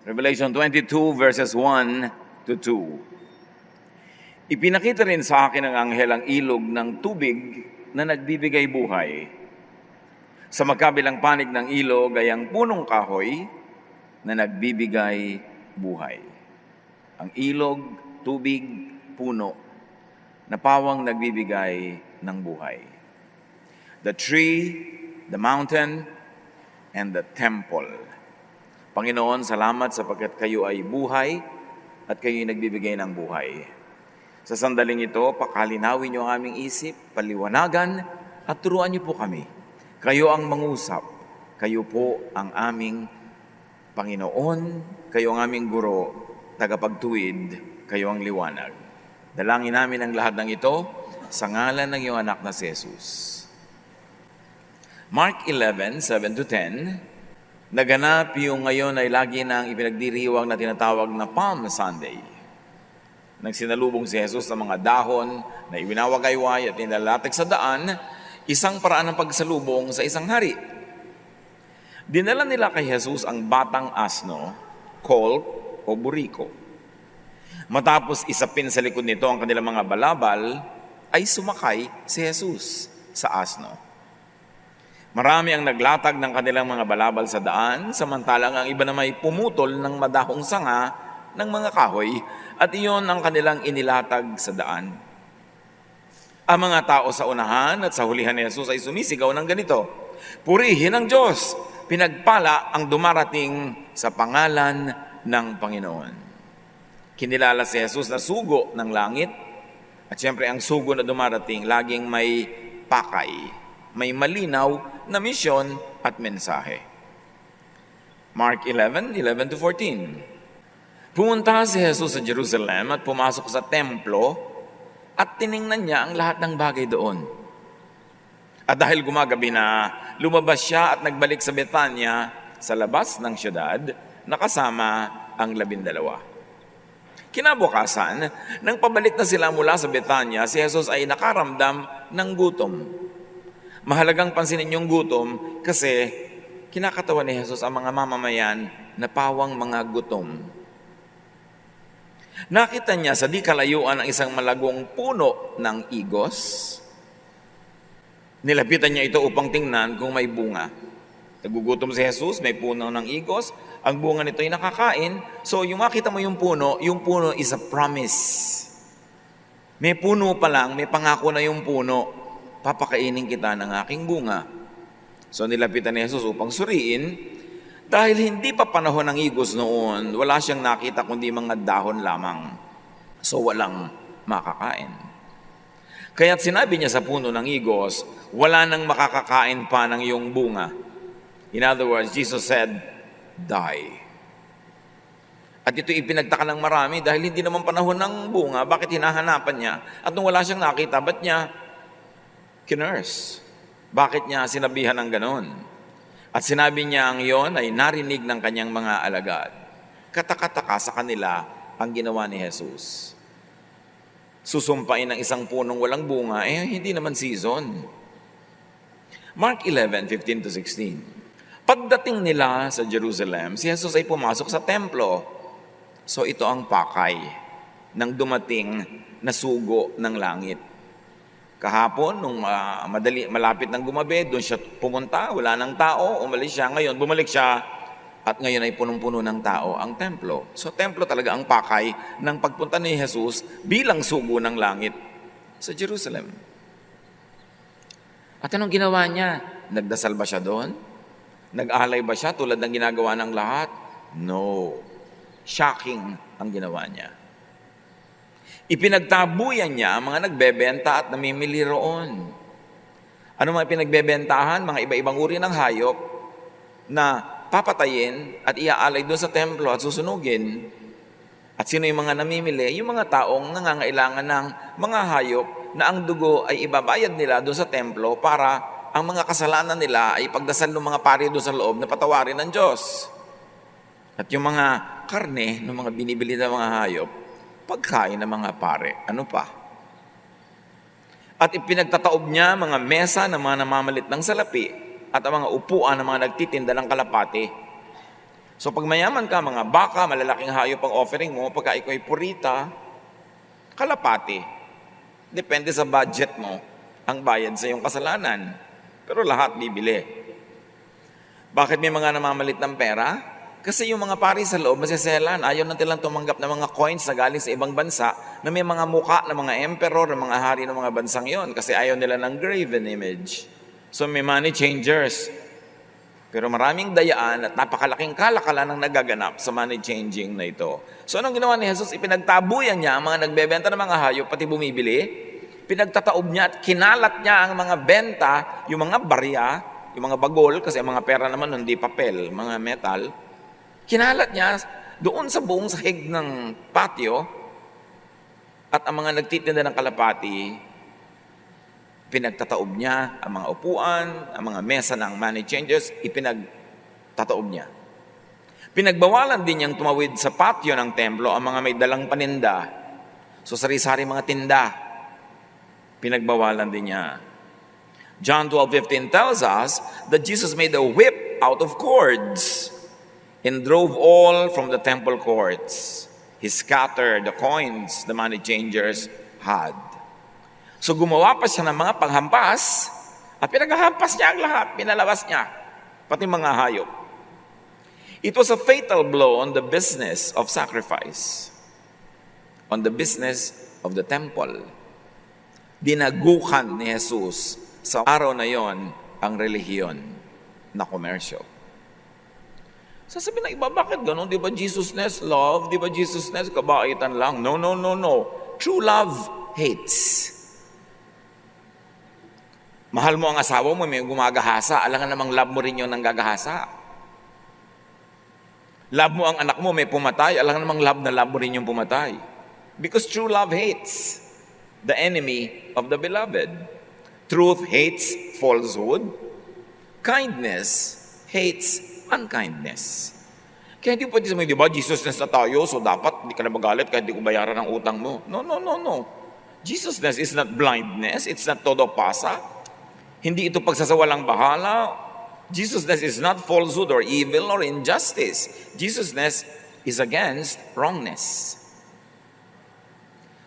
Revelation 22 verses 1 to 2. Ipinakita rin sa akin ng anghel ang ilog ng tubig na nagbibigay buhay. Sa magkabilang panig ng ilog ay ang punong kahoy na nagbibigay buhay. Ang ilog, tubig, puno na pawang nagbibigay ng buhay. The tree, the mountain, and the temple. Panginoon, salamat sapagkat kayo ay buhay at kayo ay nagbibigay ng buhay. Sa sandaling ito, pakalinawin niyo ang aming isip, paliwanagan at turuan niyo po kami. Kayo ang mangusap, kayo po ang aming Panginoon, kayo ang aming guro, tagapagtuwid, kayo ang liwanag. Dalangin namin ang lahat ng ito sa ngalan ng iyong anak na si Jesus. Mark 11, 7 to 10, naganap yung ngayon ay lagi nang ipinagdiriwang na tinatawag na Palm Sunday. Nang sinalubong si Jesus ng mga dahon na iwinawagayway at nilalatag sa daan, isang paraan ng pagsalubong sa isang hari. Dinala nila kay Jesus ang batang asno, colt o buriko. Matapos isapin sa likod nito ang kanilang mga balabal, ay sumakay si Jesus sa asno. Marami ang naglatag ng kanilang mga balabal sa daan, samantalang ang iba na may pumutol ng madahong sanga ng mga kahoy at iyon ang kanilang inilatag sa daan. Ang mga tao sa unahan at sa hulihan ni Jesus ay sumisigaw ng ganito, "Purihin ang Diyos! Pinagpala ang dumarating sa pangalan ng Panginoon." Kinilala si Jesus na sugo ng langit at siyempre ang sugo na dumarating laging may pakay, may malinaw na misyon at mensahe. Mark 11, 11 to 14. Pumunta si Jesus sa Jerusalem at pumasok sa templo at tiningnan niya ang lahat ng bagay doon. At dahil gumagabi na, lumabas siya at nagbalik sa Betania sa labas ng syudad na kasama ang 12. Kinabukasan, nang pabalik na sila mula sa Betania, si Jesus ay nakaramdam ng gutom. Mahalagang pansinin yung gutom kasi kinakatawan ni Jesus ang mga mamamayan na pawang mga gutom. Nakita niya sa di kalayuan ang isang malagong puno ng igos. Nilapitan niya ito upang tingnan kung may bunga. Nagugutom si Jesus, may puno ng igos. Ang bunga nito ay nakakain. So yung makita mo yung puno is a promise. May puno pa lang, may pangako na yung puno. Papakainin kita ng aking bunga. So nilapitan ni Jesus upang suriin. Dahil hindi pa panahon ng igos noon, wala siyang nakita kundi mga dahon lamang. So walang makakain. Kaya't sinabi niya sa puno ng igos, wala nang makakakain pa ng iyong bunga. In other words, Jesus said, die. At ito ipinagtaka ng marami dahil hindi naman panahon ng bunga, bakit hinahanapan niya? At nung wala siyang nakita, ba't niya kinurse? Bakit niya sinabihan ng ganon? At sinabi niya ang iyon ay narinig ng kanyang mga alagad. Katakataka sa kanila ang ginawa ni Jesus. Susumpain ng isang punong walang bunga, hindi naman season. Mark 11, 15 to 16. Pagdating nila sa Jerusalem, si Jesus ay pumasok sa templo. So ito ang pakay ng dumating na sugo ng langit. Kahapon, nung malapit ng gumabi, doon siya pumunta, wala ng tao, umalis siya. Ngayon, bumalik siya, at ngayon ay punong-puno ng tao ang templo. So, templo talaga ang pakay ng pagpunta ni Jesus bilang sugo ng langit sa Jerusalem. At anong ginawa niya? Nagdasal ba siya doon? Nag-alay ba siya tulad ng ginagawa ng lahat? No. Shocking ang ginawa niya. Ipinagtabuyan niya ang mga nagbebenta at namimili roon. Ano mga pinagbebentahan? Mga iba-ibang uri ng hayop na papatayin at iaalay doon sa templo at susunugin. At sino yung mga namimili? Yung mga taong nangangailangan ng mga hayop na ang dugo ay ibabayad nila doon sa templo para ang mga kasalanan nila ay pagdasal ng mga pari doon sa loob na patawarin ng Diyos. At yung mga karne ng mga binibili ng mga hayop, pagkain ng mga pare. Ano pa? At ipinagtataob niya mga mesa ng mga namamalit ng salapi at ang mga upuan ng mga nagtitinda ng kalapati. So pag mayaman ka, mga baka, malalaking hayop ang offering mo, pagka ikaw ay purita, kalapati. Depende sa budget mo ang bayad sa iyong kasalanan. Pero lahat bibili. Bakit may mga namamalit ng pera? Kasi yung mga pari sa loob, masiselan, ayaw na nilang tumanggap ng mga coins na galing sa ibang bansa na may mga muka ng mga emperor, ng mga hari ng mga bansang yon kasi ayaw nila ng graven image. So may money changers. Pero maraming dayaan at napakalaking kalakalan ang nagaganap sa money changing na ito. So anong ginawa ni Jesus? Ipinagtabuyan niya ang mga nagbebenta ng mga hayop, pati bumibili. Pinagtataob niya at kinalat niya ang mga benta, yung mga barya, yung mga bagol, kasi ang mga pera naman hindi papel, mga metal. Kinalat niya doon sa buong sahig ng patio at ang mga nagtitinda ng kalapati, pinagtataob niya ang mga upuan, ang mga mesa ng money changers, ipinagtataob niya. Pinagbawalan din niyang tumawid sa patio ng templo ang mga may dalang paninda. So sari-sari mga tinda, pinagbawalan din niya. John 12:15 tells us that Jesus made a whip out of cords and drove all from the temple courts. He scattered the coins the money changers had. So gumawa pa siya ng mga panghampas at pinaghahampas niya ang lahat, pinalabas niya, pati mga hayop. It was a fatal blow on the business of sacrifice, on the business of the temple. Dinagukan ni Jesus sa araw na yon ang relihiyon na komersyo. Sasabihin ng iba, bakit ganun? Di ba Jesusness love? Di ba Jesusness kabaitan lang? No, no, no, no. True love hates. Mahal mo ang asawa mo, may gumagahasa. Alangan namang love mo rin yung nanggagahasa. Love mo ang anak mo, may pumatay. Alangan namang love mo rin yung pumatay. Because true love hates the enemy of the beloved. Truth hates falsehood. Kindness hates unkindness. Kaya hindi pwede sabihin, di ba, Jesusness na tayo, so dapat hindi ka na magalit kahit hindi ko bayaran ang utang mo. No, no, no, no. Jesusness is not blindness. It's not todo pasa. Hindi ito pagsasawalang bahala. Jesusness is not falsehood or evil or injustice. Jesusness is against wrongness.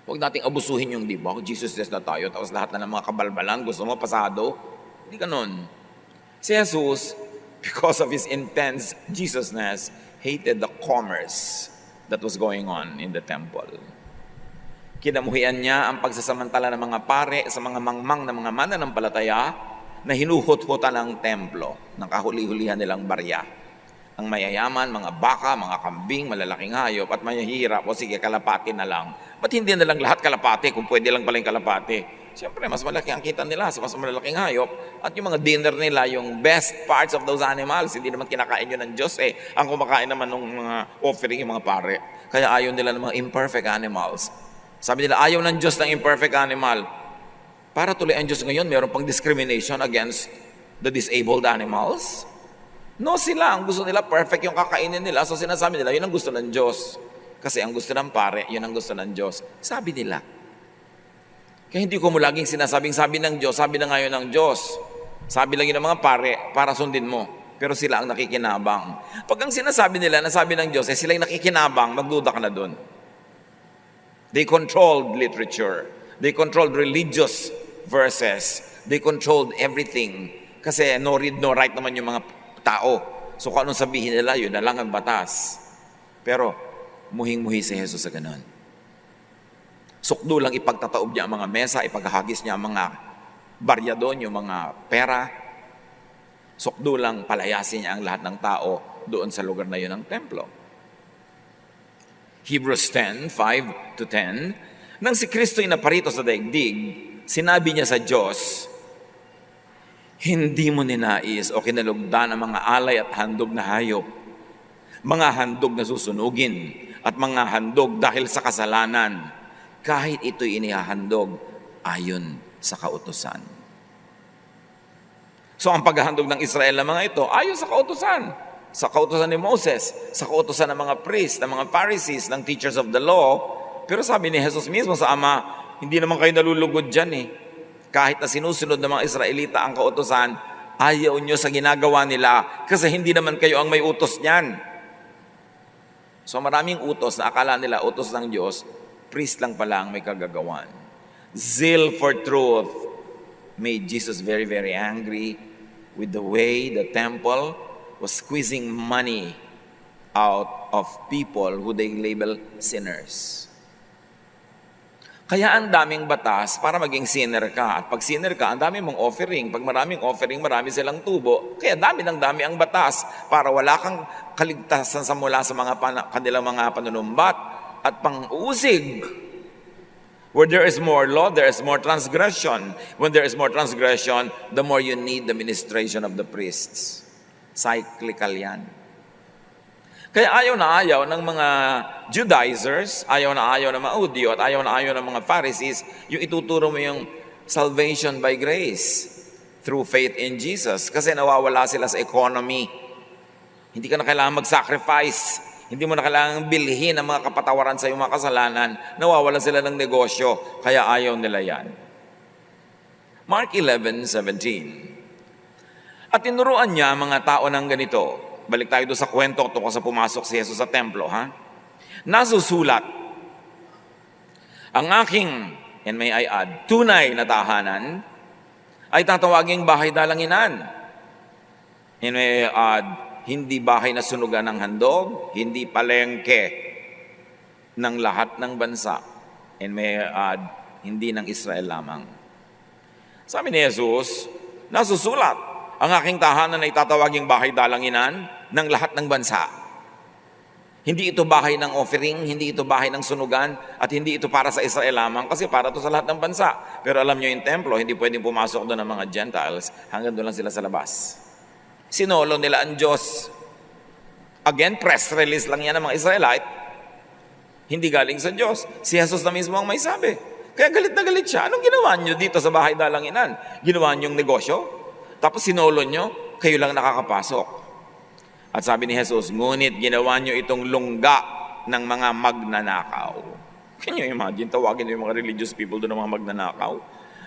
Huwag nating abusuhin yung, di ba, Jesusness na tayo, tapos lahat na ng mga kabalbalan, gusto mo pasado. Hindi ganun. Si Jesus, because of his intense Jesusness, hated the commerce that was going on in the temple. Kinamuhian niya ang pagsasamantala ng mga pare sa mga mangmang na mga mananampalataya na hinuhut-hutan ng templo ng kahuli-hulihan nilang barya. Ang mayayaman, mga baka, mga kambing, malalaking hayop, at mahihirap, o sige, kalapati na lang. Ba't hindi na lang lahat kalapati kung pwede lang pala yung kalapati? Siyempre, mas malaki ang kita nila sa mas malalaking hayop. At yung mga dinner nila, yung best parts of those animals, hindi naman kinakain yun ng Diyos eh. Ang kumakain naman ng mga offering, yung mga pare. Kaya ayaw nila ng mga imperfect animals. Sabi nila, ayaw ng Diyos ng imperfect animal. Para tuloy ang Diyos ngayon, mayroon pang discrimination against the disabled animals. No, sila, ang gusto nila, perfect yung kakainin nila. So sinasabi nila, yun ang gusto ng Diyos. Kasi ang gusto ng pare, yun ang gusto ng Diyos. Sabi nila. Kaya hindi ko mo laging sinasabing, sabi ng Diyos, sabi na ngayon ng Diyos. Sabi lang yun ng mga pare, para sundin mo. Pero sila ang nakikinabang. Pag ang sinasabi nila, nasabi ng Diyos, eh sila yung nakikinabang, magduda ka na doon. They controlled literature. They controlled religious verses. They controlled everything. Kasi no read, no write naman yung mga tao. So kung anong sabihin nila, yun na lang ang batas. Pero muhing-muhi si Jesus sa ganun. Sukdo lang ipagtataob niya ang mga mesa, ipaghahagis niya ang mga barya doon, yung mga pera. Sukdo lang palayasin niya ang lahat ng tao doon sa lugar na yun ng templo. Hebrews 10:5-10, nang si Kristo'y naparito sa daigdig, sinabi niya sa Diyos, hindi mo ninais o kinalugdan ang mga alay at handog na hayop, mga handog na susunugin, at mga handog dahil sa kasalanan, kahit ito'y inihahandog ayon sa kautusan. So ang paghahandog ng Israel ng mga ito, ayon sa kautusan. Sa kautusan ni Moses, sa kautusan ng mga priests, ng mga Pharisees, ng teachers of the law. Pero sabi ni Jesus mismo sa Ama, hindi naman kayo nalulugod dyan eh. Kahit na sinusunod ng mga Israelita ang kautusan, ayaw nyo sa ginagawa nila kasi hindi naman kayo ang may utos niyan. So maraming utos na akala nila utos ng Diyos, priest lang pala ang may kagagawan. Zeal for truth made Jesus very, very angry with the way the temple was squeezing money out of people who they label sinners. Kaya ang daming batas para maging sinner ka. At pag sinner ka, ang dami mong offering. Pag maraming offering, marami silang tubo. Kaya dami ang batas para wala kang kaligtasan sa mula sa kanilang mga panunumbat at pang-uusig. Where there is more law, there is more transgression. When there is more transgression, the more you need the ministration of the priests. Cyclical yan. Kaya ayaw na ayaw ng mga Judaizers, ayaw na ayaw ng mga Udyo, at ayaw na ayaw ng mga Pharisees, yung ituturo mo yung salvation by grace through faith in Jesus. Kasi nawawala sila sa economy. Hindi ka na kailangan mag-sacrifice. Hindi mo na kailangan bilhin ang mga kapatawaran sa iyong mga kasalanan. Nawawala sila ng negosyo, kaya ayaw nila yan. Mark 11:17. At tinuruan niya mga tao ng ganito. Balik tayo doon sa kwento tungkol sa pumasok si Jesus sa templo, ha? Nasusulat, ang aking, and may I add, tunay na tahanan ay tatawaging bahay dalanginan. And may I add, hindi bahay na sunugan ng handog, hindi palengke ng lahat ng bansa. And may I add, hindi ng Israel lamang. Sabi ni Jesus, nasusulat, ang aking tahanan ay tatawaging bahay dalanginan ng lahat ng bansa. Hindi ito bahay ng offering, hindi ito bahay ng sunugan, at hindi ito para sa Israel lamang, kasi para ito sa lahat ng bansa. Pero alam nyo yung templo, hindi pwedeng pumasok doon ng mga Gentiles, hanggang doon lang sila sa labas. Sinolo nila ang Diyos. Again, press release lang yan ng mga Israelite. Hindi galing sa Diyos. Si Jesus na mismo ang may sabi. Kaya galit na galit siya. Anong ginawa nyo dito sa bahay dalanginan? Ginawa nyo yung negosyo? Tapos sinolo nyo, kayo lang nakakapasok. At sabi ni Jesus, ngunit ginawa nyo itong lungga ng mga magnanakaw. Can you imagine, tawagin nyo yung mga religious people doon ng mga magnanakaw?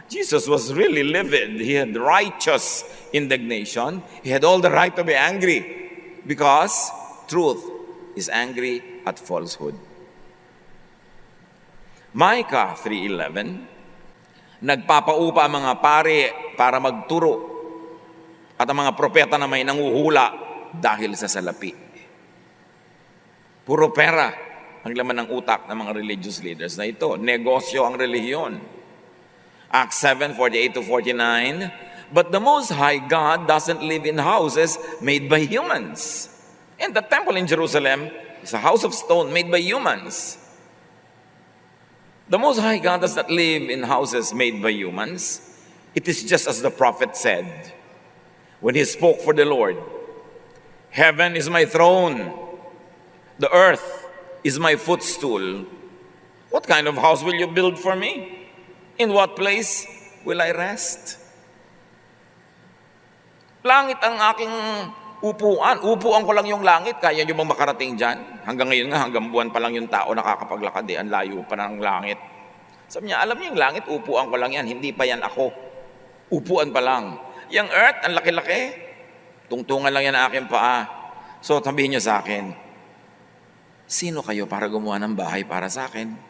Jesus was really livid. He had righteous indignation. He had all the right to be angry because truth is angry at falsehood. Micah 3:11, nagpapaupa ang mga pari para magturo at ang mga propeta na may nanguhula dahil sa salapi. Puro pera ang laman ng utak ng mga religious leaders na ito. Negosyo ang relihiyon. Acts 7:48-49, but the Most High God doesn't live in houses made by humans. And the temple in Jerusalem is a house of stone made by humans. The Most High God does not live in houses made by humans. It is just as the prophet said when he spoke for the Lord, heaven is my throne, the earth is my footstool. What kind of house will you build for me? In what place will I rest? Langit ang aking upuan. Upuan ko lang yung langit. Kaya nyo bang makarating dyan? Hanggang ngayon nga, hanggang buwan pa lang yung tao nakakapaglakad. Ang layo pa ng langit. Sabi niya, alam niyo yung langit, upuan ko lang yan. Hindi pa yan ako. Upuan pa lang. Yung earth, ang laki-laki. Tungtungan lang yan ang aking paa. So, sabihin niyo sa akin, sino kayo para gumawa ng bahay para sa akin?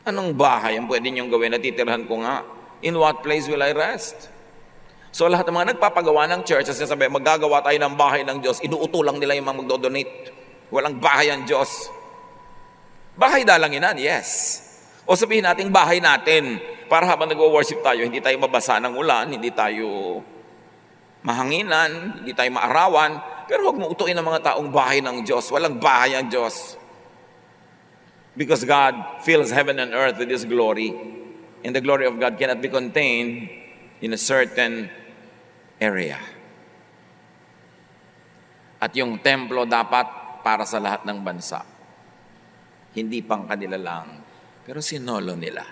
Anong bahay ang pwede niyong gawin? Natitirahan ko nga. In what place will I rest? So lahat ng mga nagpapagawa ng church, as sabi, maggagawa tayo ng bahay ng Diyos, inuuto lang nila yung mga magdodonate. Walang bahay ang Diyos. Bahay dalanginan, yes. O sabihin natin, bahay natin. Para habang nag-worship tayo, hindi tayo mabasa ng ulan, hindi tayo mahanginan, hindi tayo maarawan. Pero huwag mo utuin ang mga taong bahay ng Diyos. Walang bahay ang Diyos. Because God fills heaven and earth with His glory. And the glory of God cannot be contained in a certain area. At yung templo dapat para sa lahat ng bansa. Hindi pang kanila lang. Pero sinolo nila.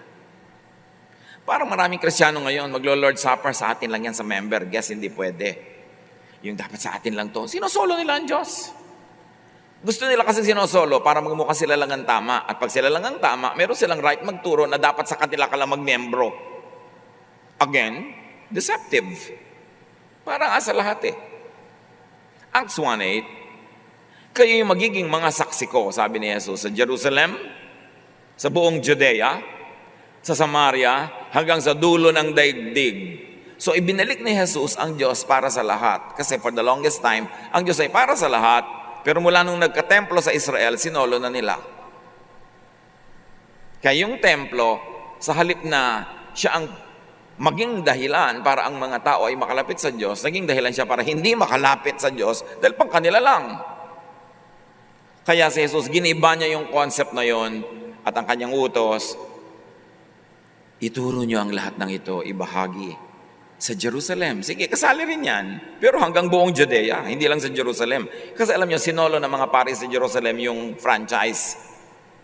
Parang maraming Kristiyano ngayon, maglo-Lord Supper sa atin lang yan sa member. Guess hindi pwede. Yung dapat sa atin lang to. Sinosolo nila ang Diyos. Gusto nila kasi sinosolo para magmukha sila lang ang tama. At pag sila lang ang tama, meron silang right magturo na dapat sa kanila ka lang magmembro. Again, deceptive. Parang asa lahat eh. Acts 1:8, kayo yung magiging mga saksi ko, sabi ni Jesus, sa Jerusalem, sa buong Judea, sa Samaria, hanggang sa dulo ng daigdig. So ibinalik ni Jesus ang Diyos para sa lahat. Kasi for the longest time, ang Diyos ay para sa lahat, pero mula nung nagka-templo sa Israel, sinolo na nila. Kaya yung templo, sa halip na siya ang maging dahilan para ang mga tao ay makalapit sa Diyos, naging dahilan siya para hindi makalapit sa Diyos dahil pang kanila lang. Kaya si Jesus, giniba niya yung concept na yon at ang kanyang utos, ituro niyo ang lahat ng ito, ibahagi sa Jerusalem. Sige, kasali rin yan. Pero hanggang buong Judea, hindi lang sa Jerusalem. Kasi alam niyo, sinolo ng mga pari sa Jerusalem yung franchise.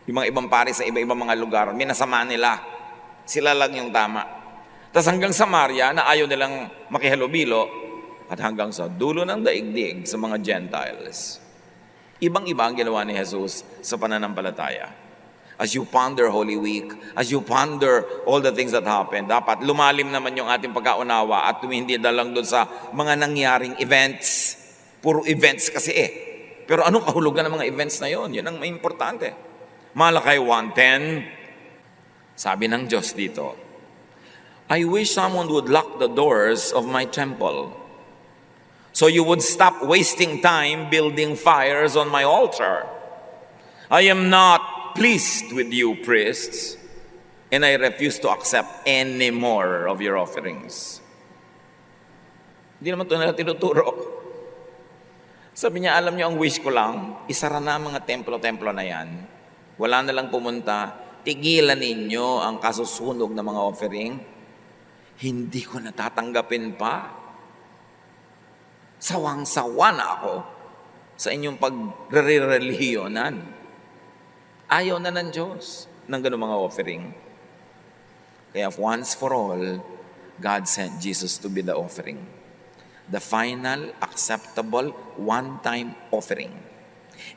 Yung mga ibang pari sa iba-ibang mga lugar, minasama nila. Sila lang yung tama. Tapos hanggang Samaria na ayaw nilang makihalubilo at hanggang sa dulo ng daigdig sa mga Gentiles. Ibang-iba ang ginawa ni Jesus sa pananampalataya. As you ponder Holy Week, as you ponder all the things that happened, dapat lumalim naman yung ating pagkaunawa at hindi na lang doon sa mga nangyaring events. Puro events kasi Pero anong kahulugan ng mga events na yon? Yan ang may importante. Malakay 1:10, sabi ng Diyos dito, I wish someone would lock the doors of my temple so you would stop wasting time building fires on my altar. I am not pleased with you, priests, and I refuse to accept any more of your offerings. Hindi naman ito nila tinuturo. Sabi niya, alam niyo, ang wish ko lang, isara na mga templo-templo na yan. Wala na lang pumunta. Tigilan ninyo ang kasusunog ng mga offering. Hindi ko natatanggapin pa. Sawang-sawa na ako sa inyong pagre-relihiyonan. Ayaw na ng Diyos ng ganung mga offering. Kaya once for all, God sent Jesus to be the offering. The final, acceptable, one-time offering.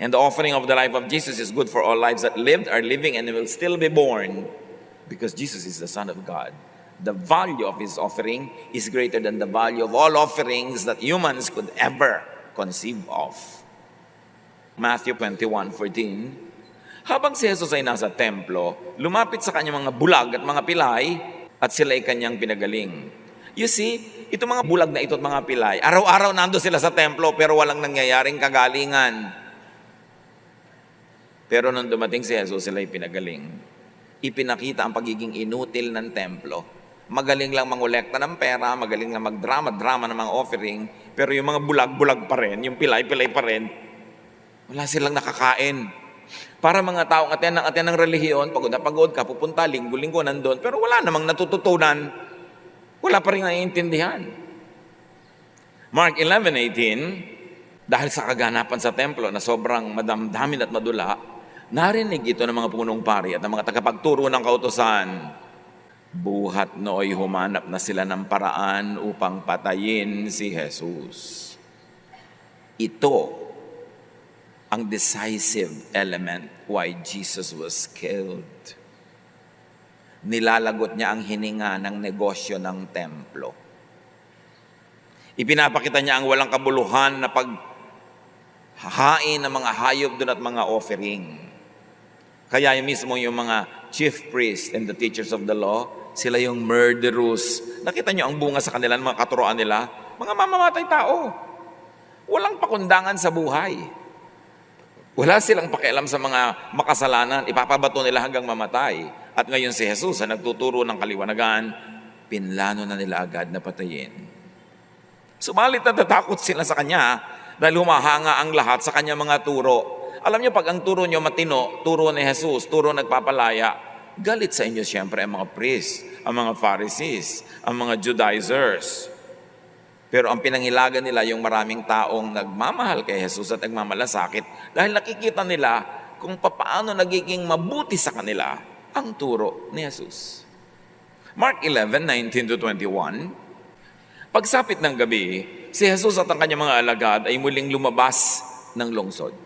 And the offering of the life of Jesus is good for all lives that lived, are living, and will still be born because Jesus is the Son of God. The value of His offering is greater than the value of all offerings that humans could ever conceive of. Matthew 21:14. Habang si Jesus ay nasa templo, lumapit sa kanyang mga bulag at mga pilay at sila ay kanyang pinagaling. You see, itong mga bulag na ito at mga pilay, araw-araw nando sila sa templo pero walang nangyayaring kagalingan. Pero nung dumating si Jesus, sila ay pinagaling. Ipinakita ang pagiging inutil ng templo. Magaling lang mangolekta ng pera, magaling lang magdrama-drama ng mga offering, pero yung mga bulag-bulag pa rin, yung pilay-pilay pa rin, wala silang nakakain. Para mga taong aten ng relihiyon, pagod na pagod ka, pupunta, linggo-linggo nandun, pero wala namang natututunan. Wala pa rin naiintindihan. Mark 11:18, dahil sa kaganapan sa templo na sobrang madamdamin at madula, narinig ito ng mga punong pari at ng mga tagapagturo ng kautusan. Buhat nooy humanap na sila ng paraan upang patayin si Jesus. Ito ang decisive element why Jesus was killed. Nilalagot niya ang hininga ng negosyo ng templo. Ipinapakita niya ang walang kabuluhan na paghahain ng mga hayop doon at mga offering. Kaya mismo yung mga chief priests and the teachers of the law, sila yung murderous. Nakita niyo ang bunga sa kanila, mga katuroan nila, mga mamamatay tao. Walang pakundangan sa buhay. Wala silang pakialam sa mga makasalanan, ipapabato nila hanggang mamatay. At ngayon si Jesus, na nagtuturo ng kaliwanagan, pinlano na nila agad na patayin. Subalit natatakot sila sa kanya dahil humahanga ang lahat sa kanya mga turo. Alam niyo, pag ang turo niyo matino, turo ni Jesus, turo nagpapalaya, galit sa inyo siyempre ang mga priests, ang mga Pharisees, ang mga Judaizers. Pero ang pinanghilagan nila yung maraming taong nagmamahal kay Jesus at nagmamalasakit dahil nakikita nila kung paano nagiging mabuti sa kanila ang turo ni Jesus. Mark 11:19-21, pagsapit ng gabi, si Jesus at ang kanyang mga alagad ay muling lumabas ng lungsod.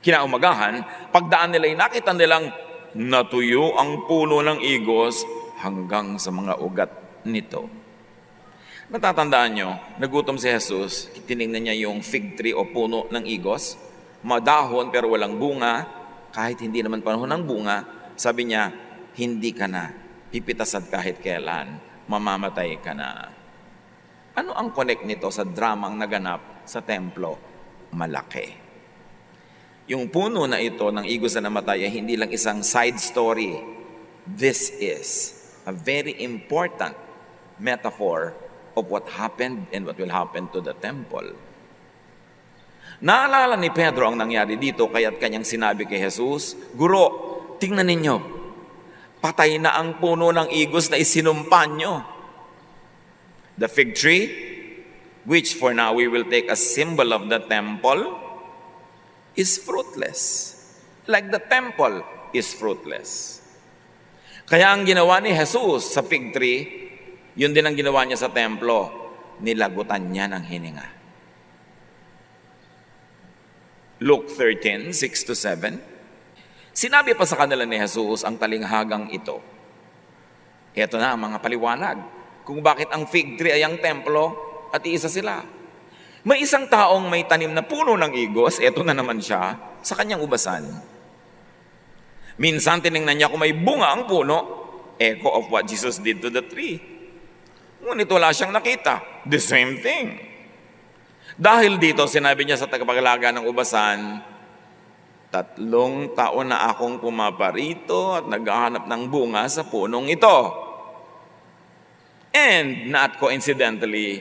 Kinaumagahan, pagdaan nila ay nakita nilang natuyo ang puno ng igos hanggang sa mga ugat nito. Natatandaan nyo, nagutom si Jesus, tinignan niya yung fig tree o puno ng igos, madahon pero walang bunga, kahit hindi naman panahon ng bunga, sabi niya, hindi ka na pipitasad kahit kailan, mamamatay ka na. Ano ang connect nito sa dramang naganap sa templo? Malaki. Yung puno na ito ng igos na namatay ay hindi lang isang side story. This is a very important metaphor of what happened and what will happen to the temple. Naalala ni Pedro ang nangyari dito, kaya't kanyang sinabi kay Jesus, Guro, tingnan ninyo, patay na ang puno ng igos na isinumpa nyo. The fig tree, which for now we will take as symbol of the temple, is fruitless. Like the temple is fruitless. Kaya ang ginawa ni Jesus sa fig tree, yun din ang ginawa niya sa templo, nilagutan niya ng hininga. Luke 13:6-7. Sinabi pa sa kanila ni Jesus ang talinghagang ito. Ito na ang mga paliwanag kung bakit ang fig tree ay ang templo at iisa sila. May isang taong may tanim na puno ng igos, ito na naman siya, sa kanyang ubasan. Minsan tinignan niya kung may bunga ang puno, echo of what Jesus did to the tree. Ngunit wala siyang nakita. The same thing. Dahil dito, sinabi niya sa tagapaglaga ng ubasan, 3 taon na akong pumaparito at naghahanap ng bunga sa punong ito. And not coincidentally,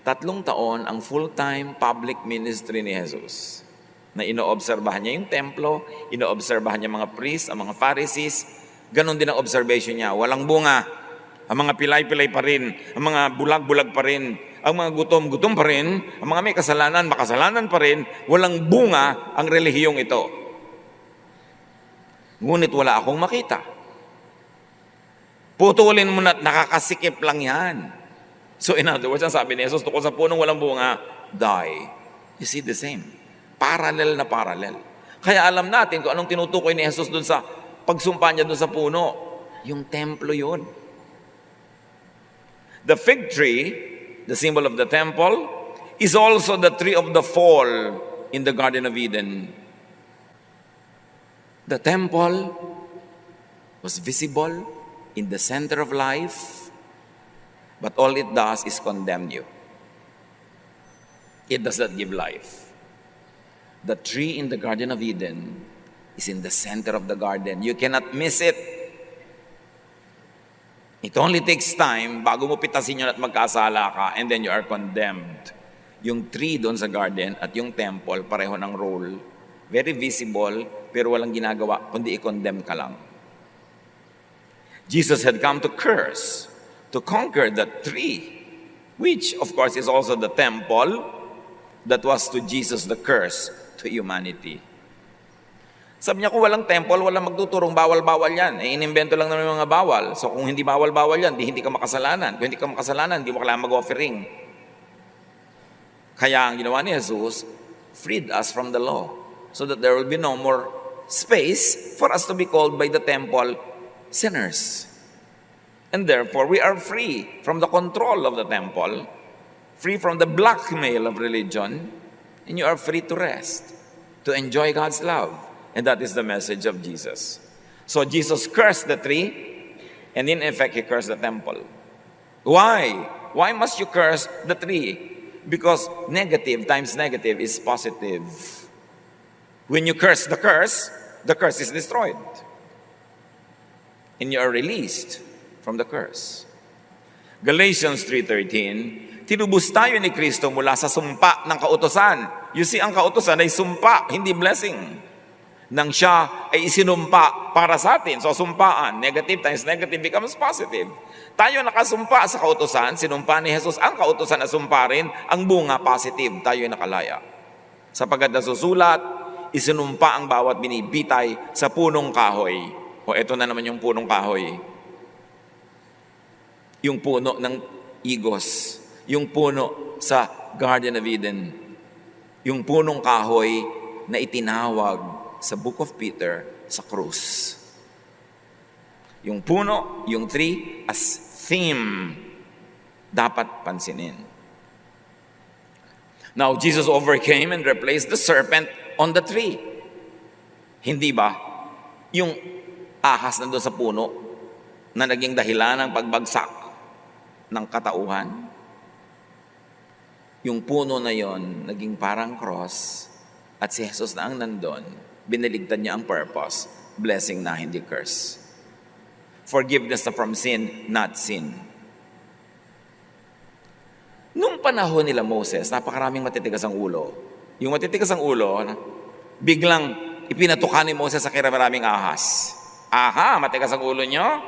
3 taon ang full-time public ministry ni Jesus. Na inoobserbahan niya yung templo, inoobserbahan niya mga priests, ang mga Pharisees. Ganon din ang observation niya. Walang bunga. Ang mga pilay-pilay pa rin, ang mga bulag-bulag pa rin, ang mga gutom-gutom pa rin, ang mga may kasalanan, makasalanan pa rin, walang bunga ang relihiyong ito. Ngunit wala akong makita. Putulin mo na, nakakasikip lang yan. So in other words, ang sabi ni Jesus, tukol sa punong walang bunga, die. You see the same. Parallel na parallel. Kaya alam natin kung anong tinutukoy ni Jesus dun sa pagsumpa niya dun sa puno. Yung templo yun. The fig tree, the symbol of the temple, is also the tree of the fall in the Garden of Eden. The temple was visible in the center of life, but all it does is condemn you. It does not give life. The tree in the Garden of Eden is in the center of the garden. You cannot miss it. It only takes time bago mo pitasin yun at magkasala ka, and then you are condemned. Yung tree doon sa garden at yung temple, pareho ng role. Very visible, pero walang ginagawa, kundi i-condemn ka lang. Jesus had come to curse, to conquer the tree, which of course is also the temple, that was to Jesus the curse to humanity. Sabi niya, kung walang temple, walang magtuturong bawal-bawal yan. Inimbento lang naman yung mga bawal. So kung hindi bawal-bawal yan, hindi ka makasalanan. Kung hindi ka makasalanan, hindi mo kailangan mag-offering. Kaya ang ginawa ni Jesus, freed us from the law so that there will be no more space for us to be called by the temple sinners. And therefore, we are free from the control of the temple, free from the blackmail of religion, and you are free to rest, to enjoy God's love. And that is the message of Jesus. So Jesus cursed the tree, and in effect, he cursed the temple. Why? Why must you curse the tree? Because negative times negative is positive. When you curse the curse is destroyed. And you are released from the curse. Galatians 3:13, tinubos tayo ni Kristo mula sa sumpa ng kautusan. You see, ang kautusan ay sumpa, hindi blessing. Nang siya ay isinumpa para sa atin. So sumpaan, negative times negative becomes positive. Tayo nakasumpa sa kautusan, sinumpa ni Jesus ang kautusan na sumpa rin, ang bunga positive, tayo ay nakalaya. Sapagkat nasusulat, isinumpa ang bawat binibitay sa punong kahoy. O eto na naman yung punong kahoy. Yung puno ng igos, yung puno sa Garden of Eden, yung punong kahoy na itinawag sa Book of Peter sa krus. Yung puno, yung tree as theme. dapat pansinin. Now, Jesus overcame and replaced the serpent on the tree. Hindi ba? Yung ahas na doon sa puno na naging dahilan ng pagbagsak ng katauhan. Yung puno na yon naging parang cross at si Jesus na ang nandun, binaligtad niya ang purpose, blessing na hindi curse. Forgiveness na from sin, not sin. Nung panahon nila Moses, napakaraming matitigas ang ulo. Yung matitigas ang ulo, biglang ipinatuka ni Moses sa maraming ahas. Aha, matigas ang ulo nyo?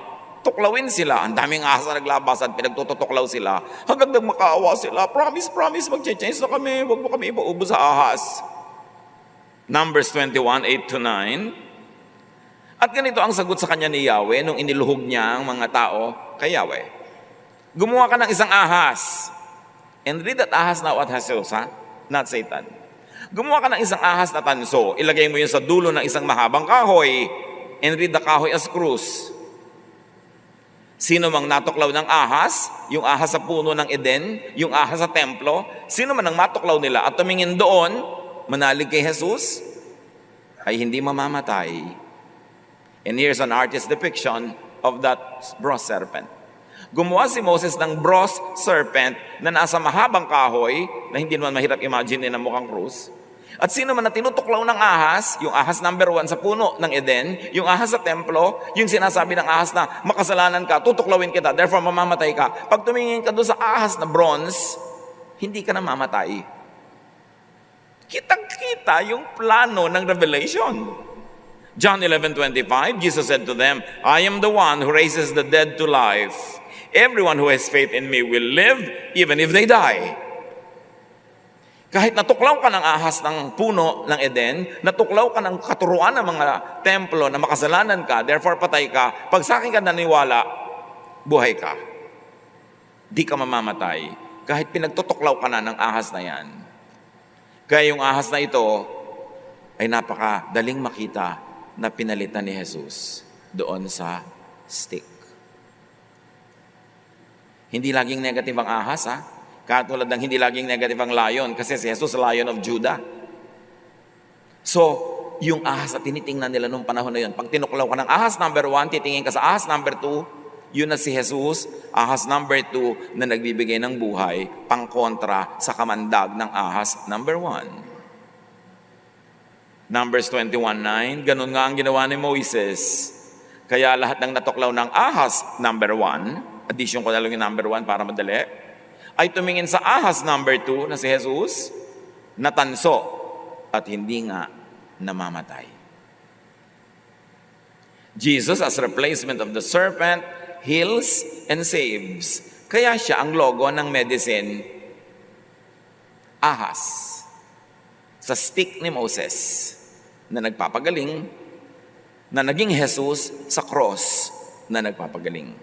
Tuklawin sila. Ang daming ahas na naglabasan, pinagtutuklaw sila. Hanggang magmakaawa sila. Promise, mag-change na kami. Huwag mo kami ipaubos sa ahas. Numbers 21, 8-9. At ganito ang sagot sa kanya ni Yahweh nung iniluhog niya ang mga tao kay Yahweh. Gumawa ka ng isang ahas. And read that ahas now at Jesus, ha? Not Satan. Gumawa ka ng isang ahas na tanso. Ilagay mo yun sa dulo ng isang mahabang kahoy. And read the kahoy as krus. Sino mang natuklaw ng ahas, yung ahas sa puno ng Eden, yung ahas sa templo, sino man ang matuklaw nila at tumingin doon, manalig kay Jesus, ay hindi mamamatay. And here's an artist's depiction of that bronze serpent. Gumawa si Moses ng bronze serpent na nasa mahabang kahoy, na hindi naman mahirap imagine na mukhang krus. At sino man na tinutuklaw ng ahas, yung ahas number 1 sa puno ng Eden, yung ahas sa templo, yung sinasabi ng ahas na makasalanan ka, tutuklawin kita, therefore mamamatay ka. Pag tumingin ka doon sa ahas na bronze, hindi ka na mamatay. Kitang-kita yung plano ng Revelation. John 11:25, Jesus said to them, I am the one who raises the dead to life. Everyone who has faith in me will live even if they die. Kahit natuklaw ka ng ahas ng puno ng Eden, natuklaw ka ng katuruan ng mga templo na makasalanan ka, therefore patay ka, pag sa akin ka naniwala, buhay ka. Di ka mamamatay. Kahit pinagtutuklaw ka na ng ahas na yan. Kaya yung ahas na ito ay napakadaling makita na pinalitan ni Jesus doon sa stick. Hindi laging negative ang ahas, ha? Katulad ng hindi laging negative ang lion, kasi si Jesus, Lion of Judah. So, yung ahas na tinitingnan nila nung panahon na yun, pag tinuklaw ka ng ahas number 1, titingin ka sa ahas number 2, yun na si Jesus, ahas number 2 na nagbibigay ng buhay, pangkontra sa kamandag ng ahas number 1. Numbers 21:9, ganun nga ang ginawa ni Moses. Kaya lahat ng natuklaw ng ahas number 1, addition ko na lang yung number 1 para madali, ay tumingin sa ahas number 2 na si Jesus, natanso at hindi nga namamatay. Jesus as replacement of the serpent heals and saves. Kaya siya ang logo ng medicine, ahas, sa stick ni Moses na nagpapagaling, na naging Jesus sa cross na nagpapagaling.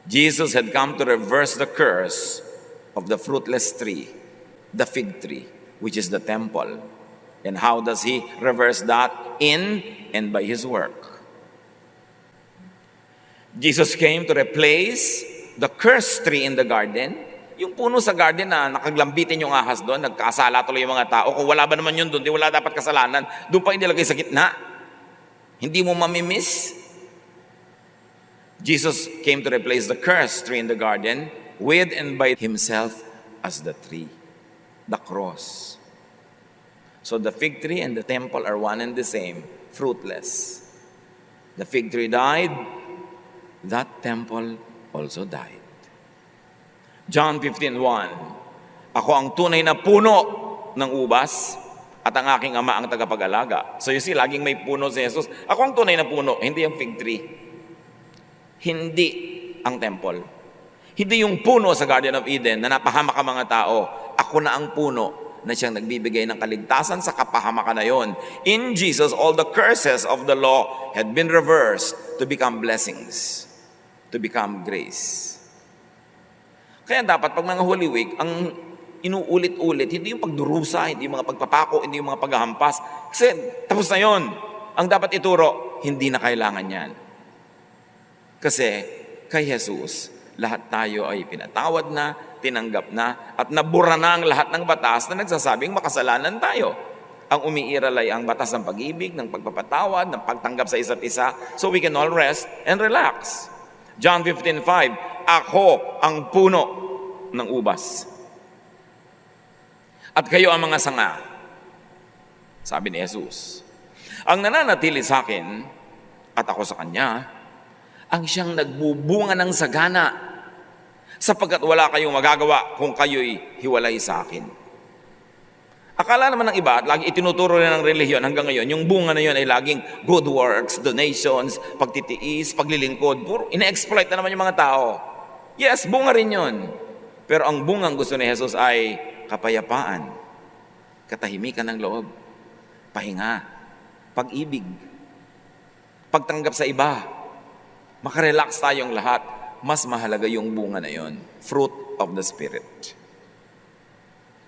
Jesus had come to reverse the curse of the fruitless tree, the fig tree, which is the temple. And how does he reverse that? In and by his work. Jesus came to replace the cursed tree in the garden. Yung puno sa garden na nakaglambitin yung ahas doon, nagkasala tuloy yung mga tao. Kung wala ba naman yun doon, di wala dapat kasalanan. Doon pa inilagay sa gitna. Hindi mo mamimiss. Jesus came to replace the cursed tree in the garden with and by himself as the tree, the cross. So the fig tree and the temple are one and the same, fruitless. The fig tree died, that temple also died. John 15:1, ako ang tunay na puno ng ubas at ang aking ama ang tagapag-alaga. So you see, laging may puno si Jesus. Ako ang tunay na puno, hindi ang fig tree. Hindi ang temple. Hindi yung puno sa Garden of Eden na napahamak ang mga tao. Ako na ang puno na siyang nagbibigay ng kaligtasan sa kapahamakan na yon. In Jesus, all the curses of the law had been reversed to become blessings, to become grace. Kaya dapat pag mga Holy Week, ang inuulit-ulit, hindi yung pagdurusa, hindi yung mga pagpapako, hindi yung mga paghahampas. Kasi tapos na yon. Ang dapat ituro, hindi na kailangan yan. Kasi kay Jesus, lahat tayo ay pinatawad na, tinanggap na, at nabura na ang lahat ng batas na nagsasabing makasalanan tayo. Ang umiiral ay ang batas ng pag-ibig, ng pagpapatawad, ng pagtanggap sa isa't isa, so we can all rest and relax. John 15:5, ako ang puno ng ubas. At kayo ang mga sanga, sabi ni Jesus. Ang nananatili sa akin, at ako sa kanya, ang siyang nagbubunga ng sagana, sapagkat wala kayong magagawa kung kayo'y hiwalay sa akin. Akala naman ng iba, at lagi itinuturo rin ng relihiyon hanggang ngayon, yung bunga na yun ay laging good works, donations, pagtitiis, paglilingkod. Puro ina-exploit na naman yung mga tao. Yes, bunga rin yun. Pero ang bungang gusto ni Jesus ay kapayapaan, katahimikan ng loob, pahinga, pag-ibig, pagtanggap sa iba, makarelax tayong lahat. Mas mahalaga yung bunga na yun, fruit of the Spirit.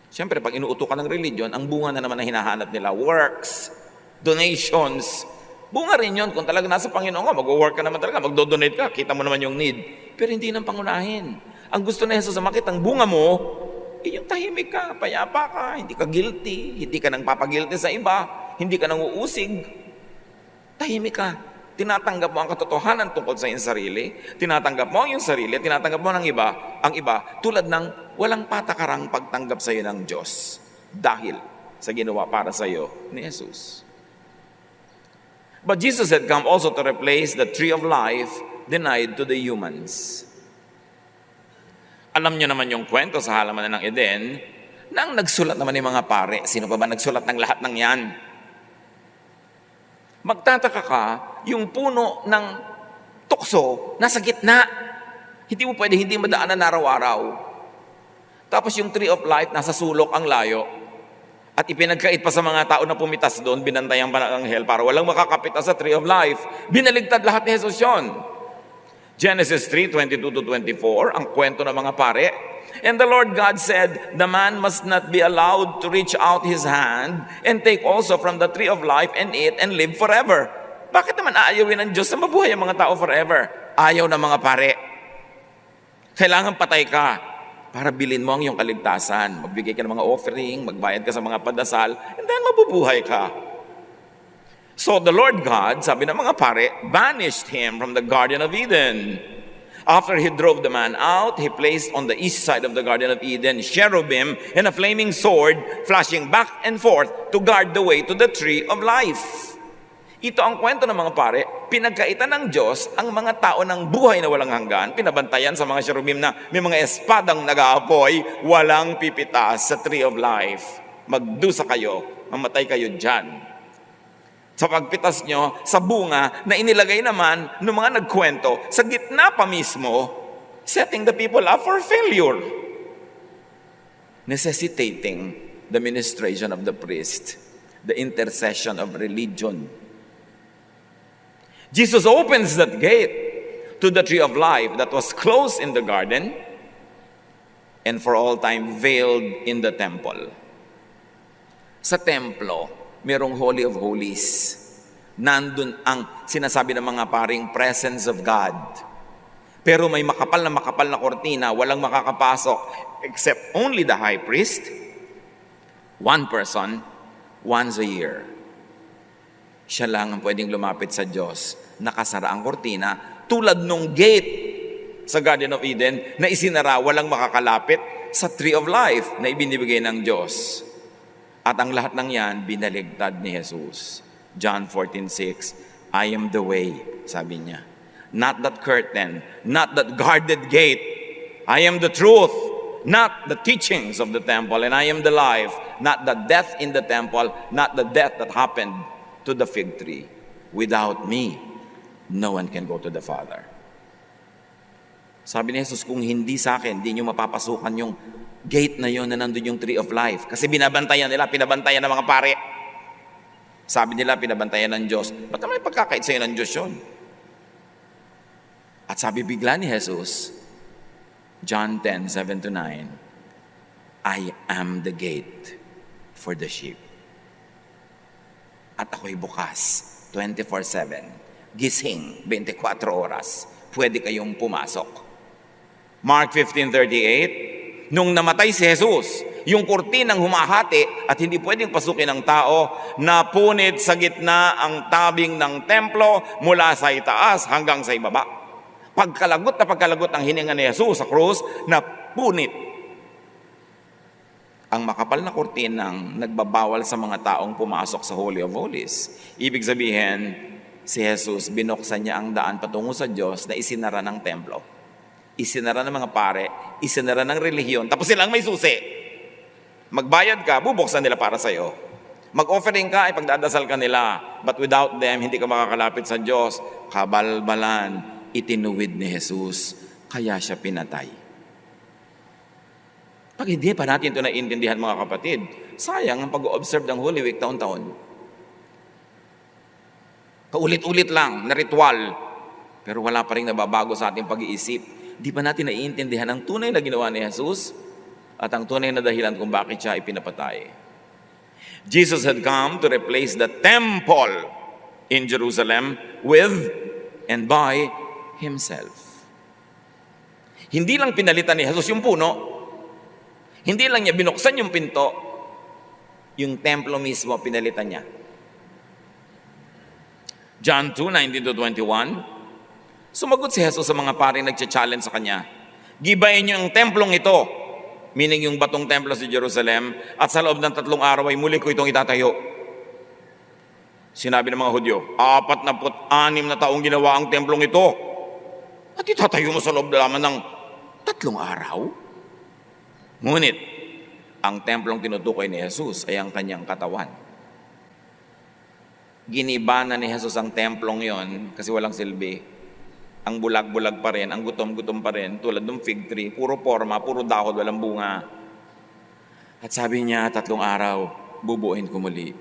Siyempre, pag inuuto ka ng religion, ang bunga na naman na hinahanap nila, works, donations. Bunga rin yun. Kung talaga nasa Panginoon ka, mag-work ka naman talaga, magdo-donate ka, kita mo naman yung need. Pero hindi nang pangunahin. Ang gusto ni Jesus na makita ang bunga mo, yung tahimik ka, payapa ka, hindi ka guilty, hindi ka nang papagilty sa iba, hindi ka nang uusig. Tahimik ka. Tinatanggap mo ang katotohanan tungkol sa iyong sarili, tinatanggap mo ang iyong sarili, tinatanggap mo ang iba, tulad ng walang patakarang pagtanggap sa iyo ng Diyos dahil sa ginawa para sa iyo ni Jesus. But Jesus had come also to replace the tree of life denied to the humans. Alam niyo naman yung kwento sa halaman ng Eden, nang nagsulat naman yung mga pare. Sino pa ba nagsulat ng lahat ng yan? Magtataka ka, yung puno ng tukso nasa gitna. Hindi mo pwede hindi madaanan araw-araw. Tapos yung tree of life nasa sulok ang layo. At ipinagkait pa sa mga tao na pumitas doon, binantayan pa ng anghel para walang makakapit sa tree of life. Binaligtad lahat ni Jesus yun. Genesis 3:22-24, ang kwento ng mga pare. And the Lord God said, the man must not be allowed to reach out his hand and take also from the tree of life and eat and live forever. Bakit naman aayawin ng Diyos na mabuhay ang mga tao forever? Ayaw ng mga pare. Kailangan patay ka para bilhin mo ang iyong kaligtasan. Magbigay ka ng mga offering, magbayad ka sa mga padasal, and then mabubuhay ka. So the Lord God, sabi ng mga pare, banished him from the Garden of Eden. After he drove the man out, he placed on the east side of the Garden of Eden cherubim and a flaming sword flashing back and forth to guard the way to the tree of life. Ito ang kwento ng mga pare, pinagkaitan ng Diyos ang mga tao ng buhay na walang hanggan, pinabantayan sa mga cherubim na may mga espadang nag-aapoy, walang pipitas sa tree of life. Magdusa kayo, mamatay kayo dyan. Sa pagpitas nyo, sa bunga na inilagay naman ng mga nagkwento, sa gitna pa mismo, setting the people up for failure. Necessitating the ministration of the priest, the intercession of religion. Jesus opens that gate to the tree of life that was closed in the garden and for all time veiled in the temple. Sa templo, merong Holy of Holies. Nandun ang sinasabi ng mga paring presence of God. Pero may makapal na kortina, walang makakapasok except only the high priest, one person, once a year. Siya lang ang pwedeng lumapit sa Diyos. Nakasara ang kortina, tulad nung gate sa Garden of Eden na isinara, walang makakalapit sa tree of life na ibinibigay ng Diyos. At ang lahat ng yan, binaligtad ni Jesus. John 14:6, I am the way, sabi niya. Not that curtain, not that guarded gate. I am the truth, not the teachings of the temple. And I am the life, not the death in the temple, not the death that happened to the fig tree. Without me, no one can go to the Father. Sabi ni Jesus, kung hindi sa akin, hindi nyo mapapasukan yung gate na yon na nandun yung tree of life. Kasi binabantayan nila, pinabantayan ng mga pare. Sabi nila, pinabantayan ng Diyos. Ba't naman pagkakait sa'yo ng Diyos yun? At sabi bigla ni Jesus, John 10:7-9, I am the gate for the sheep. At ako'y bukas, 24/7, gising, 24 oras, pwede kayong pumasok. Mark 15:38, nung namatay si Jesus, yung kurtinang humahati at hindi pwedeng pasukin ng tao, napunit sa gitna ang tabing ng templo mula sa itaas hanggang sa ibaba. Pagkalagot na pagkalagot ng hininga ni Jesus sa krus, napunit ang makapal na kurtinang nagbabawal sa mga taong pumasok sa Holy of Holies. Ibig sabihin, si Jesus, binuksan niya ang daan patungo sa Diyos na isinara ng templo. Isinara ng mga pare, isinara ng relihiyon, tapos silang may susi. Magbayad ka, bubuksan nila para sa'yo. Mag-offering ka, ipagdadasal ka nila. But without them, hindi ka makakalapit sa Diyos. Kabalbalan, itinuwid ni Jesus, kaya siya pinatay. Pag hindi pa natin ito naiintindihan, mga kapatid, sayang ang pag-observe ng Holy Week taon-taon. Paulit-ulit lang na ritual, pero wala pa rin nababago sa ating pag-iisip. Di pa natin naiintindihan ang tunay na ginawa ni Jesus at ang tunay na dahilan kung bakit siya ipinapatay. Jesus had come to replace the temple in Jerusalem with and by Himself. Hindi lang pinalitan ni Jesus yung puno, hindi lang niya binuksan yung pinto, yung templo mismo pinalitan niya. John 2:19-21, sumagot si Jesus sa mga paring nagcha-challenge sa kanya. Gibayin niyo ang templong ito, meaning yung batong templo sa Jerusalem, at sa loob ng 3 araw ay muli ko itong itatayo. Sinabi ng mga Hudyo, 46 na taong ginawa ang templong ito, at itatayo mo sa loob lamang ng 3 araw? Ngunit, ang templong tinutukoy ni Jesus ay ang kanyang katawan. Giniba na ni Jesus ang templong yon kasi walang silbi. Ang bulag-bulag pa rin, ang gutom-gutom pa rin, tulad ng fig tree, puro forma, puro dahon, walang bunga. At sabi niya, 3 araw, bubuuin ko muli.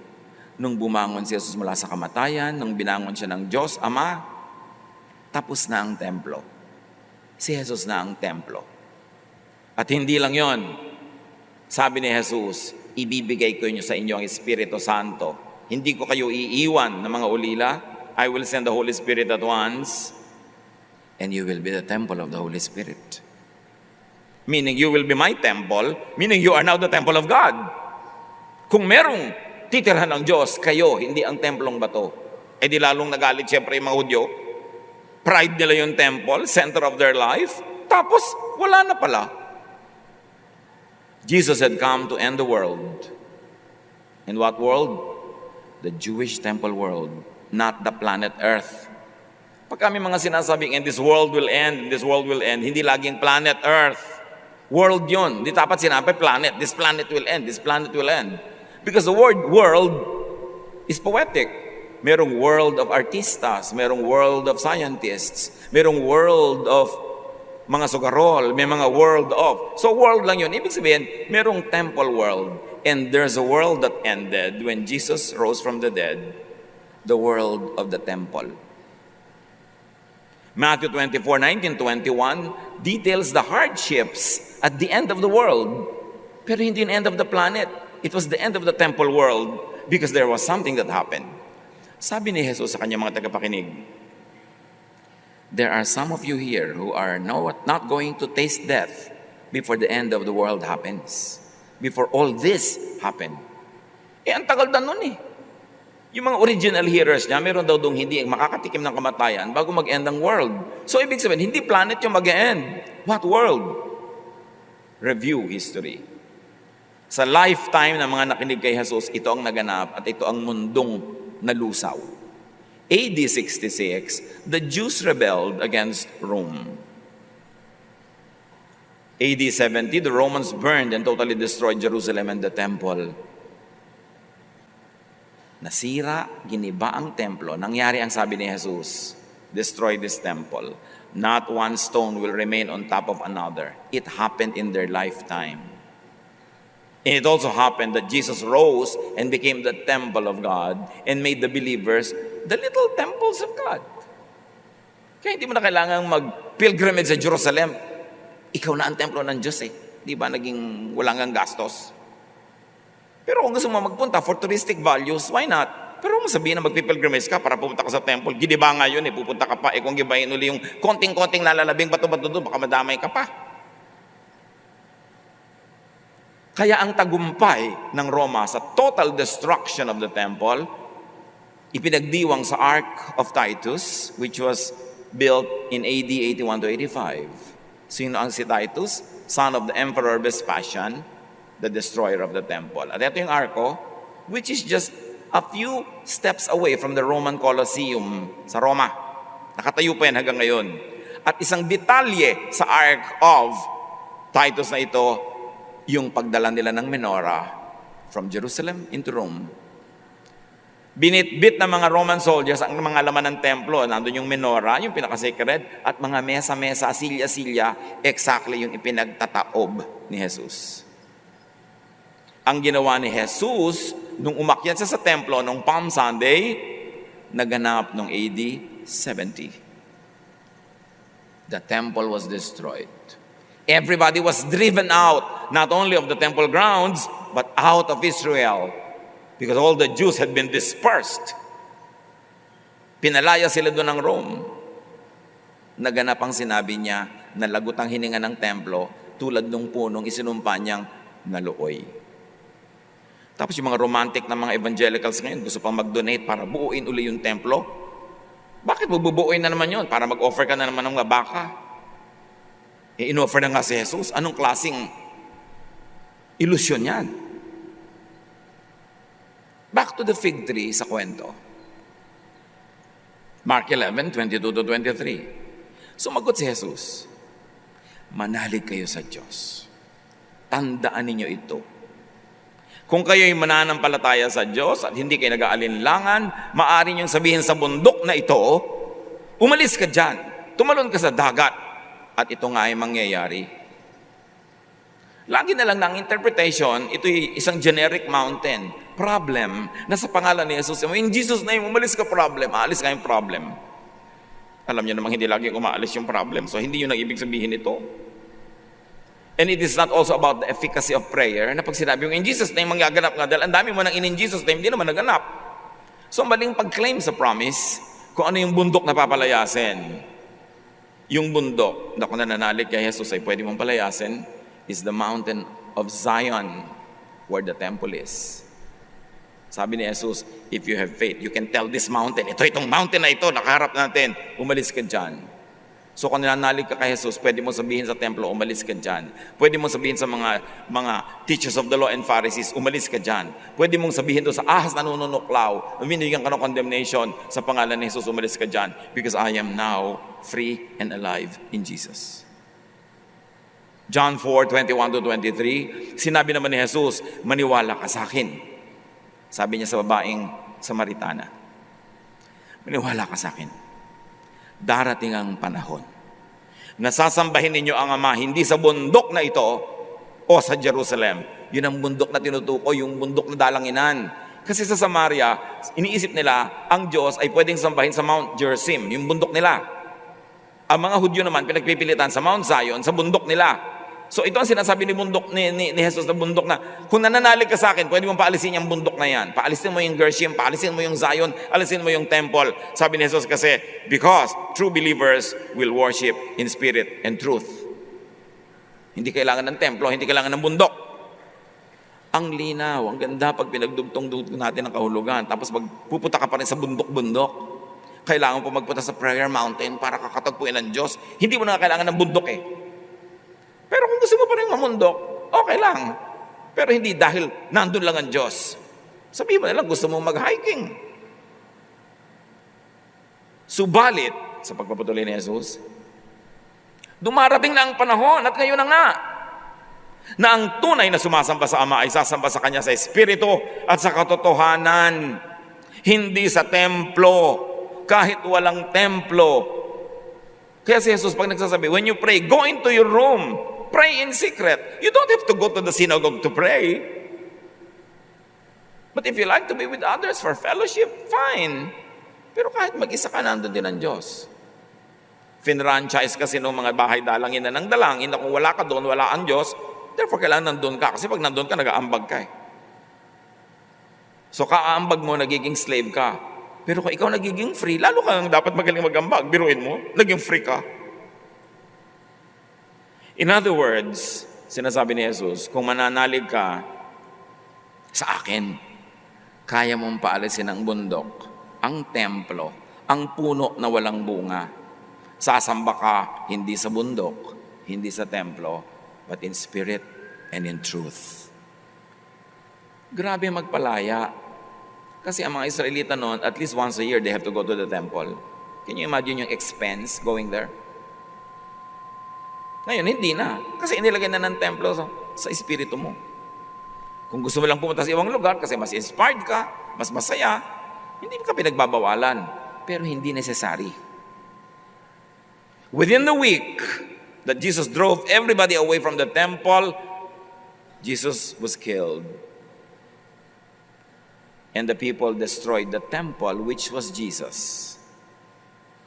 Nung bumangon si Jesus mula sa kamatayan, nung binangon siya ng Diyos, Ama, tapos na ang templo. Si Jesus na ang templo. At hindi lang yon. Sabi ni Jesus, ibibigay ko niyo sa inyo ang Espiritu Santo. Hindi ko kayo iiwan ng mga ulila. I will send the Holy Spirit at once. And you will be the temple of the Holy Spirit. Meaning you will be my temple, meaning you are now the temple of God. Kung merong titirhan ng Diyos, kayo, hindi ang templong bato. Eh di lalong nagalit siyempre yung mga Hudyo. Pride nila yung temple, center of their life. Tapos, wala na pala. Jesus had come to end the world. In what world? The Jewish temple world, not the planet Earth. Pag kami mga sinasabing, and this world will end, this world will end, hindi laging planet Earth. World yun. Hindi dapat sinabi planet. This planet will end, this planet will end. Because the word world is poetic. Merong world of artistas, merong world of scientists, merong world of mga sugarol, may mga world of. So world lang yun. Ibig sabihin, merong temple world. And there's a world that ended when Jesus rose from the dead, the world of the temple. Matthew 24:19-21 details the hardships at the end of the world. Pero hindi the end of the planet. It was the end of the temple world because there was something that happened. Sabi ni Jesus sa kanyang mga tagapakinig, there are some of you here who are not going to taste death before the end of the world happens. Before all this happened. Ang tagal na nun eh. Yung mga original hearers niya, meron daw dong hindi makakatikim ng kamatayan bago mag-end ang world. So, ibig sabihin, hindi planet yung mag-end. What world? Review history. Sa lifetime ng mga nakinig kay Jesus, ito ang naganap at ito ang mundong nalusaw. AD 66, the Jews rebelled against Rome. AD 70, the Romans burned and totally destroyed Jerusalem and the temple. Nasira, giniba ang templo. Nangyari ang sabi ni Jesus, destroy this temple. Not one stone will remain on top of another. It happened in their lifetime. And it also happened that Jesus rose and became the temple of God and made the believers the little temples of God. Kaya hindi mo na kailangang mag-pilgrimage sa Jerusalem. Ikaw na ang templo ng Diyos eh. Di ba naging walang ang gastos? Pero kung gusto mo magpunta for touristic values, why not? Pero kung sabihin na magpipilgrimage ka para pupunta ka sa temple, gidiba nga yun eh, pupunta ka pa, kung gibayin uli yung konting-konting nalalabing bato-bato doon, baka madamay ka pa. Kaya ang tagumpay ng Roma sa total destruction of the temple, ipinagdiwang sa Ark of Titus, which was built in AD 81 to 85. Sino ang si Titus? Son of the Emperor Vespasian, the destroyer of the temple. At ito yung arko, which is just a few steps away from the Roman Colosseum sa Roma. Nakatayo pa yan hanggang ngayon. At isang detalye sa Ark of Titus na ito, yung pagdala nila ng menorah from Jerusalem into Rome. Binitbit ng mga Roman soldiers ang mga laman ng templo. Nandun yung menorah, yung pinaka-sacred, at mga mesa-mesa, silya-silya, exactly yung ipinagtataob ni Jesus. Ang ginawa ni Jesus, nung umakyat siya sa templo, nung Palm Sunday, naganap nung AD 70. The temple was destroyed. Everybody was driven out, not only of the temple grounds, but out of Israel. Because all the Jews had been dispersed. Pinalaya sila doon ng Rome. Naganap ang sinabi niya na lagot ang hininga ng templo tulad ng punong isinumpa niyang naluoy. Tapos yung mga romantic na mga evangelicals ngayon gusto pang mag-donate para buuin uli yung templo. Bakit bubuuin na naman yun? Para mag-offer ka na naman ng mga baka. In-offer na nga si Jesus. Anong klaseng ilusyon yan? Back to the fig tree sa kwento. Mark 11, 22 to 23. Sumagot si Jesus, manalig kayo sa Diyos. Tandaan ninyo ito. Kung kayo'y mananampalataya sa Diyos at hindi kayo nag-aalinlangan, maaari niyong sabihin sa bundok na ito, umalis ka dyan, tumalon ka sa dagat, at ito nga ay mangyayari. Lagi na lang ng interpretation, ito'y isang generic mountain, problem, na sa pangalan ni Jesus. In Jesus' name, umalis ka problem, aalis ka yung problem. Alam niyo namang hindi lagi umaalis yung problem, so hindi yun ang ibig sabihin ito. And it is not also about the efficacy of prayer, na pag sinabi yung in Jesus' name, manggaganap nga, dahil ang dami mo nang in Jesus' name, hindi naman naganap. So maling pag-claim sa promise, kung ano yung bundok na papalayasin. Yung bundok na kung nananalig kay Jesus ay pwede mong palayasin, is the mountain of Zion, where the temple is. Sabi ni Jesus, if you have faith, you can tell this mountain, itong mountain na ito, nakaharap natin, umalis ka dyan. So kung nananalig ka kay Jesus, pwede mo sabihin sa templo, umalis ka dyan. Pwede mo sabihin sa mga teachers of the law and Pharisees, umalis ka dyan. Pwede mong sabihin doon sa ahas na nununuklaw, binigyan ka ng condemnation, sa pangalan ni Jesus, umalis ka dyan. Because I am now free and alive in Jesus. John 4, 21 to 23, sinabi naman ni Jesus, maniwala ka sa akin. Sabi niya sa babaeng Samaritana, maniwala ka sa akin. Darating ang panahon na sasambahin ninyo ang Ama hindi sa bundok na ito o sa Jerusalem. Yun ang bundok na tinutukoy, yung bundok na dalanginan. Kasi sa Samaria, iniisip nila ang Diyos ay pwedeng sambahin sa Mount Gerizim, yung bundok nila. Ang mga Hudyo naman pinagpipilitan sa Mount Zion, sa bundok nila. So ito ang sinasabi ni bundok ni Jesus na bundok na kung nananalig ka sa akin, pwede mong paalisin yung bundok na yan. Paalisin mo yung Gerizim, paalisin mo yung Zion, alisin mo yung temple. Sabi ni Jesus kasi, because true believers will worship in spirit and truth. Hindi kailangan ng templo, hindi kailangan ng bundok. Ang linaw, ang ganda pag pinagdugtong-dugtong natin ang kahulugan. Tapos magpupunta ka pa rin sa bundok-bundok. Kailangan po magpunta sa prayer mountain para kakatagpuin ng Diyos. Hindi mo na kailangan ng bundok eh. Pero kung gusto mo pa rin mamundok, okay lang. Pero hindi dahil nandun lang ang Diyos. Sabihin mo na lang, gusto mo mag-hiking. Subalit, sa pagpapatuloy ni Jesus, dumarating na ang panahon at ngayon na nga, na ang tunay na sumasamba sa Ama ay sasamba sa Kanya sa Espiritu at sa katotohanan. Hindi sa templo, kahit walang templo. Kaya si Jesus pag nagsasabi, when you pray, go into your room. Pray in secret. You don't have to go to the synagogue to pray. But if you like to be with others for fellowship, fine. Pero kahit mag-isa ka, nandun din ang Diyos. Finranchise kasi ng mga bahay dalangin na ng dalangin na kung wala ka doon, wala ang Diyos, therefore kailangan nandun ka. Kasi pag nandun ka, nag-aambag ka eh. So kaaambag mo, nagiging slave ka. Pero kung ikaw nagiging free, lalo kang dapat magaling mag-ambag. Biruin mo, naging free ka. In other words, Sinasabi ni Jesus, kung mananalig ka sa akin, kaya mong paalisin ang bundok, ang templo, ang puno na walang bunga. Sasamba ka hindi sa bundok, hindi sa templo, but in spirit and in truth. Grabe magpalaya. Kasi ang mga Israelita noon, at least once a year, they have to go to the temple. Can you imagine yung expense going there? Ngayon, hindi na. Kasi inilagay na ng templo sa espiritu mo. Kung gusto mo lang pumunta sa ibang lugar kasi mas inspired ka, mas masaya, hindi ka pinagbabawalan. Pero hindi necessary. Within the week that Jesus drove everybody away from the temple, Jesus was killed. And the people destroyed the temple, which was Jesus.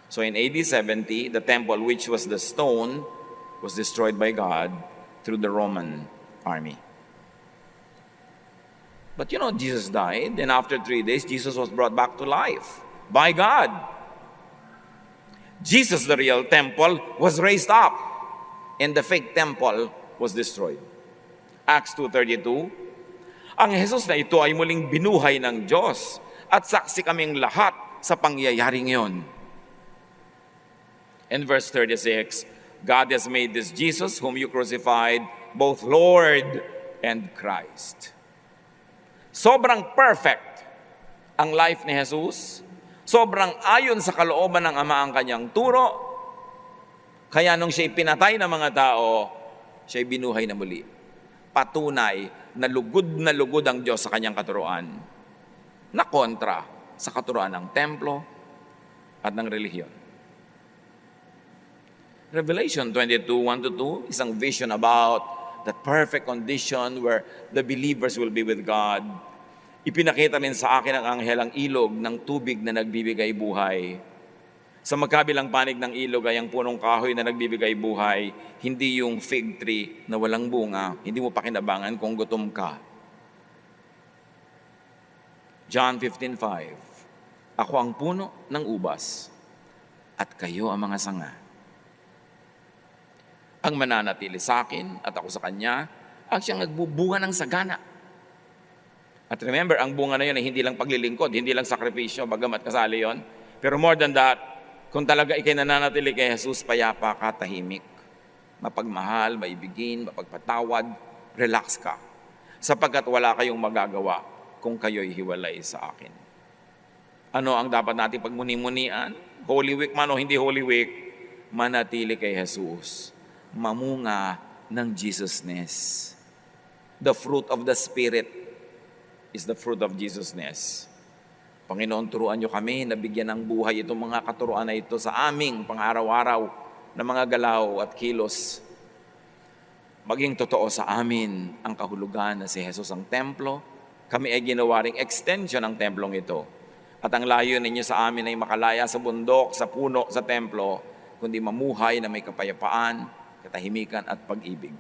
So in AD 70, the temple, which was the stone, was destroyed by God through the Roman army. But you know, Jesus died, and after 3 days, Jesus was brought back to life by God. Jesus, the real temple, was raised up, and the fake temple was destroyed. Acts 2:32, ang Jesus na ito ay muling binuhay ng Diyos, at saksi kaming lahat sa pangyayaring iyon. In verse 36, God has made this Jesus, whom you crucified, both Lord and Christ. Sobrang perfect ang life ni Jesus. Sobrang ayon sa kalooban ng Ama ang kanyang turo. Kaya nung siya'y pinatay ng mga tao, siya'y binuhay na muli. Patunay na lugod ang Diyos sa kanyang katuruan, na kontra sa katuruan ng templo at ng relihiyon. Revelation 22:1-2, isang vision about that perfect condition where the believers will be with God. Ipinakita rin sa akin ng anghel ang ilog ng tubig na nagbibigay buhay. Sa magkabilang panig ng ilog ay ang punong kahoy na nagbibigay buhay, hindi yung fig tree na walang bunga, hindi mo pakinabangan kung gutom ka. John 15:5, ako ang puno ng ubas, at kayo ang mga sanga. Ang mananatili sa akin at ako sa kanya, ang siyang nagbubunga ng sagana. At remember, ang bunga na yun ay hindi lang paglilingkod, hindi lang sakripisyo, bagamat kasali yon. Pero more than that, kung talaga ikay nananatili kay Jesus, payapa ka, tahimik, mapagmahal, maibigin, mapagpatawad, relax ka. Sapagkat wala kayong magagawa kung kayo'y hiwalay sa akin. Ano ang dapat natin pagmuni-munian? Holy Week man o hindi Holy Week, manatili kay Jesus. Mamunga ng Jesusness. The fruit of the Spirit is the fruit of Jesusness. Panginoon, turuan niyo kami na bigyan ng buhay itong mga katuruan na ito sa aming pang-araw-araw na mga galaw at kilos. Maging totoo sa amin ang kahulugan na si Jesus ang templo. Kami ay ginawa ring extension ng templong ito. At ang layo ninyo sa amin ay makalaya sa bundok, sa puno, sa templo, kundi mamuhay na may kapayapaan, katahimikan at pag-ibig.